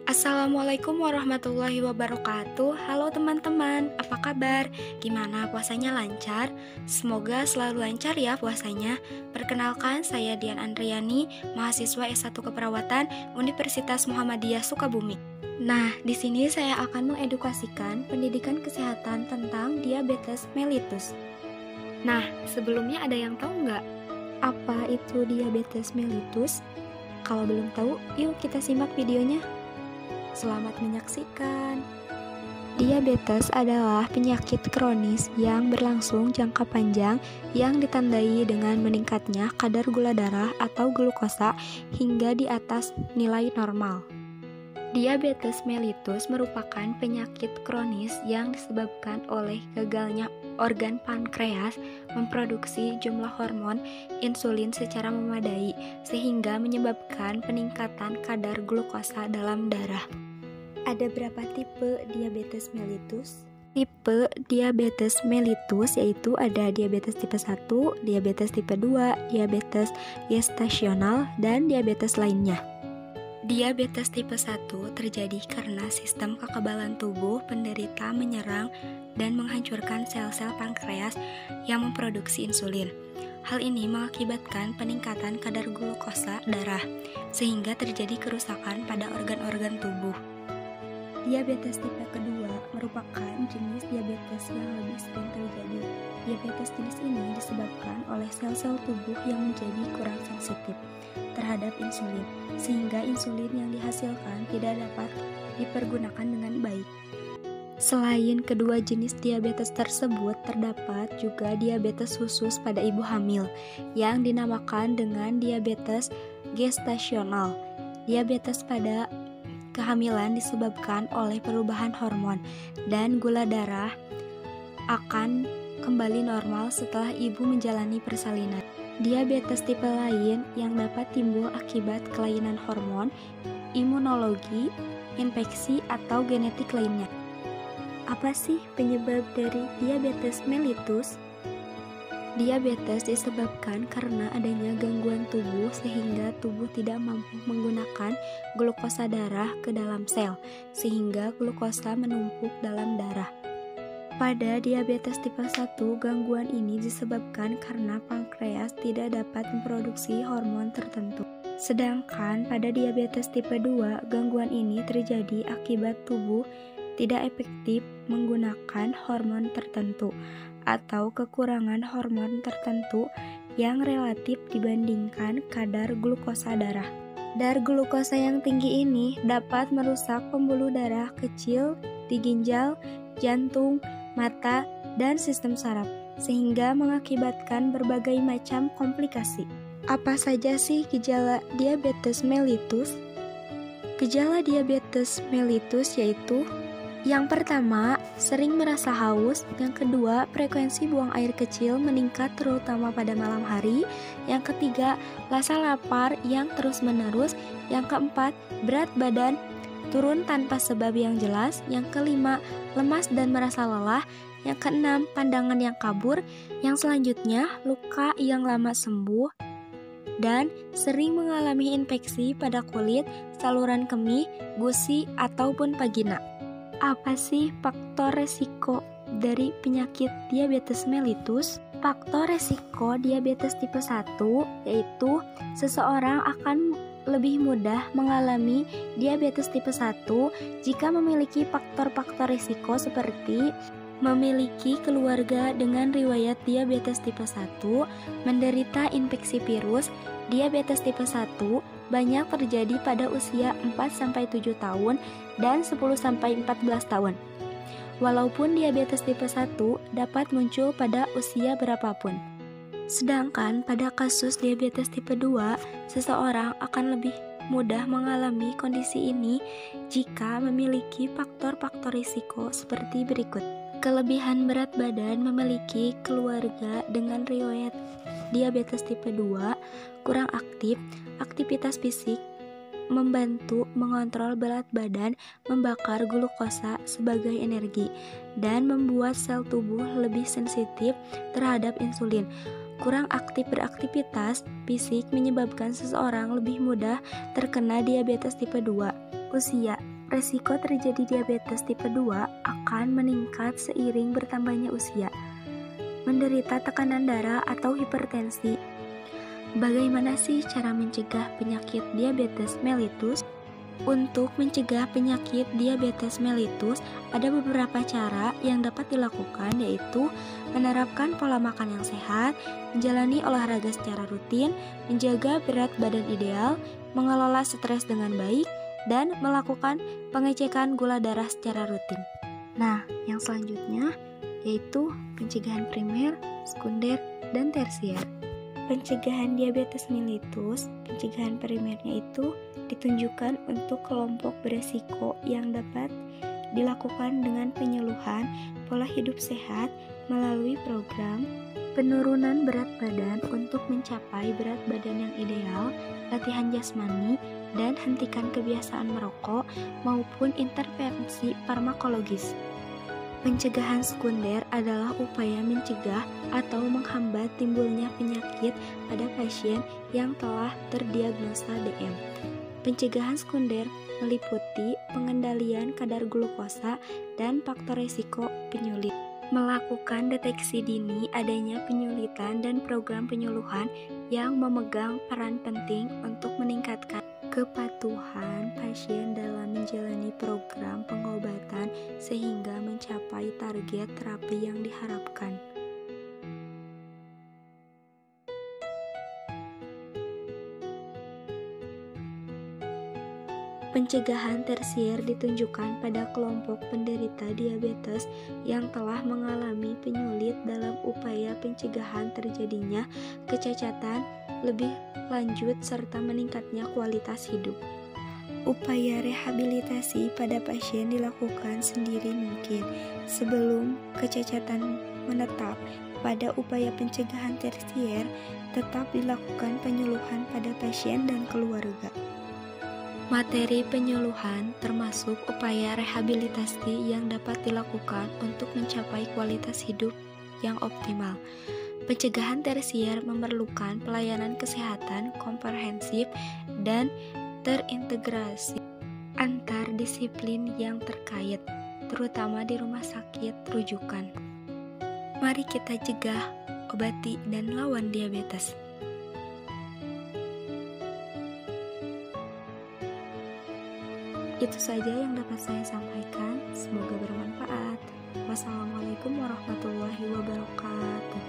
Assalamualaikum warahmatullahi wabarakatuh. Halo teman-teman, apa kabar? Gimana puasanya lancar? Semoga selalu lancar ya puasanya. Perkenalkan, saya Dian Andriani, mahasiswa S1 Keperawatan Universitas Muhammadiyah Sukabumi. Nah, di sini saya akan mengedukasikan pendidikan kesehatan tentang diabetes mellitus. Nah, sebelumnya ada yang tahu nggak apa itu diabetes mellitus? Kalau belum tahu, yuk kita simak videonya. Selamat menyaksikan. Diabetes adalah penyakit kronis yang berlangsung jangka panjang yang ditandai dengan meningkatnya kadar gula darah atau glukosa hingga di atas nilai normal. Diabetes mellitus merupakan penyakit kronis yang disebabkan oleh gagalnya organ pankreas memproduksi jumlah hormon insulin secara memadai sehingga menyebabkan peningkatan kadar glukosa dalam darah. Ada berapa tipe diabetes mellitus? Tipe diabetes mellitus yaitu ada diabetes tipe 1, diabetes tipe 2, diabetes gestasional, dan diabetes lainnya. Diabetes tipe 1 terjadi karena sistem kekebalan tubuh penderita menyerang dan menghancurkan sel-sel pankreas yang memproduksi insulin. Hal ini mengakibatkan peningkatan kadar glukosa darah, sehingga terjadi kerusakan pada organ-organ tubuh. Diabetes tipe kedua merupakan jenis diabetes yang lebih sering terjadi. Diabetes jenis ini disebabkan oleh sel-sel tubuh yang menjadi kurang sensitif terhadap insulin, sehingga insulin yang dihasilkan tidak dapat dipergunakan dengan baik. Selain kedua jenis diabetes tersebut, terdapat juga diabetes khusus pada ibu hamil yang dinamakan dengan diabetes gestasional. Diabetes pada kehamilan disebabkan oleh perubahan hormon dan gula darah akan kembali normal setelah ibu menjalani persalinan. Diabetes tipe lain yang dapat timbul akibat kelainan hormon, imunologi, infeksi, atau genetik lainnya. Apa sih penyebab dari diabetes mellitus? Diabetes disebabkan karena adanya gangguan tubuh sehingga tubuh tidak mampu menggunakan glukosa darah ke dalam sel, sehingga glukosa menumpuk dalam darah. Pada diabetes tipe 1, gangguan ini disebabkan karena pankreas tidak dapat memproduksi hormon tertentu. Sedangkan pada diabetes tipe 2, gangguan ini terjadi akibat tubuh tidak efektif menggunakan hormon tertentu atau kekurangan hormon tertentu yang relatif dibandingkan kadar glukosa darah. Kadar glukosa yang tinggi ini dapat merusak pembuluh darah kecil di ginjal, jantung, mata, dan sistem saraf, sehingga mengakibatkan berbagai macam komplikasi. Apa saja sih gejala diabetes mellitus? Gejala diabetes mellitus yaitu: yang pertama, sering merasa haus. Yang kedua, frekuensi buang air kecil meningkat terutama pada malam hari. Yang ketiga, rasa lapar yang terus-menerus. Yang keempat, berat badan turun tanpa sebab yang jelas. Yang kelima, lemas dan merasa lelah. Yang keenam, pandangan yang kabur. Yang selanjutnya, luka yang lama sembuh dan sering mengalami infeksi pada kulit, saluran kemih, gusi, ataupun vagina. Apa sih faktor resiko dari penyakit diabetes mellitus? Faktor resiko diabetes tipe 1 yaitu seseorang akan lebih mudah mengalami diabetes tipe 1 jika memiliki faktor-faktor risiko seperti memiliki keluarga dengan riwayat diabetes tipe 1, menderita infeksi virus. Diabetes tipe 1 banyak terjadi pada usia 4-7 tahun dan 10-14 tahun. Walaupun diabetes tipe 1 dapat muncul pada usia berapapun. Sedangkan pada kasus diabetes tipe 2, seseorang akan lebih mudah mengalami kondisi ini jika memiliki faktor-faktor risiko seperti berikut. Kelebihan berat badan, memiliki keluarga dengan riwayat diabetes tipe 2, kurang aktif, aktivitas fisik, membantu mengontrol berat badan, membakar glukosa sebagai energi, dan membuat sel tubuh lebih sensitif terhadap insulin. Kurang aktif beraktivitas fisik menyebabkan seseorang lebih mudah terkena diabetes tipe 2. Usia. Resiko terjadi diabetes tipe 2 akan meningkat seiring bertambahnya usia. Menderita tekanan darah atau hipertensi. Bagaimana sih cara mencegah penyakit diabetes mellitus? Untuk mencegah penyakit diabetes mellitus, ada beberapa cara yang dapat dilakukan, yaitu menerapkan pola makan yang sehat, menjalani olahraga secara rutin, menjaga berat badan ideal, mengelola stres dengan baik, dan melakukan pengecekan gula darah secara rutin. Nah, yang selanjutnya yaitu pencegahan primer, sekunder, dan tersier. Pencegahan diabetes mellitus, pencegahan primernya itu ditunjukkan untuk kelompok beresiko yang dapat dilakukan dengan penyuluhan pola hidup sehat melalui program penurunan berat badan untuk mencapai berat badan yang ideal, latihan jasmani, dan hentikan kebiasaan merokok maupun intervensi farmakologis. Pencegahan sekunder adalah upaya mencegah atau menghambat timbulnya penyakit pada pasien yang telah terdiagnosa DM. Pencegahan sekunder meliputi pengendalian kadar glukosa dan faktor risiko penyulit. Melakukan deteksi dini adanya penyulitan dan program penyuluhan yang memegang peran penting untuk meningkatkan kepatuhan pasien dalam menjalani program pengobatan sehingga mencapai target terapi yang diharapkan. Pencegahan tersier ditunjukkan pada kelompok penderita diabetes yang telah mengalami penyulit dalam upaya pencegahan terjadinya kecacatan lebih lanjut serta meningkatnya kualitas hidup. Upaya rehabilitasi pada pasien dilakukan sendiri mungkin sebelum kecacatan menetap. Pada upaya pencegahan tersier tetap dilakukan penyuluhan pada pasien dan keluarga. Materi penyuluhan termasuk upaya rehabilitasi yang dapat dilakukan untuk mencapai kualitas hidup yang optimal. Pencegahan tersier memerlukan pelayanan kesehatan komprehensif dan terintegrasi antar disiplin yang terkait, terutama di rumah sakit rujukan. Mari kita cegah, obati, dan lawan diabetes. Itu saja yang dapat saya sampaikan. Semoga bermanfaat. Wassalamualaikum warahmatullahi wabarakatuh.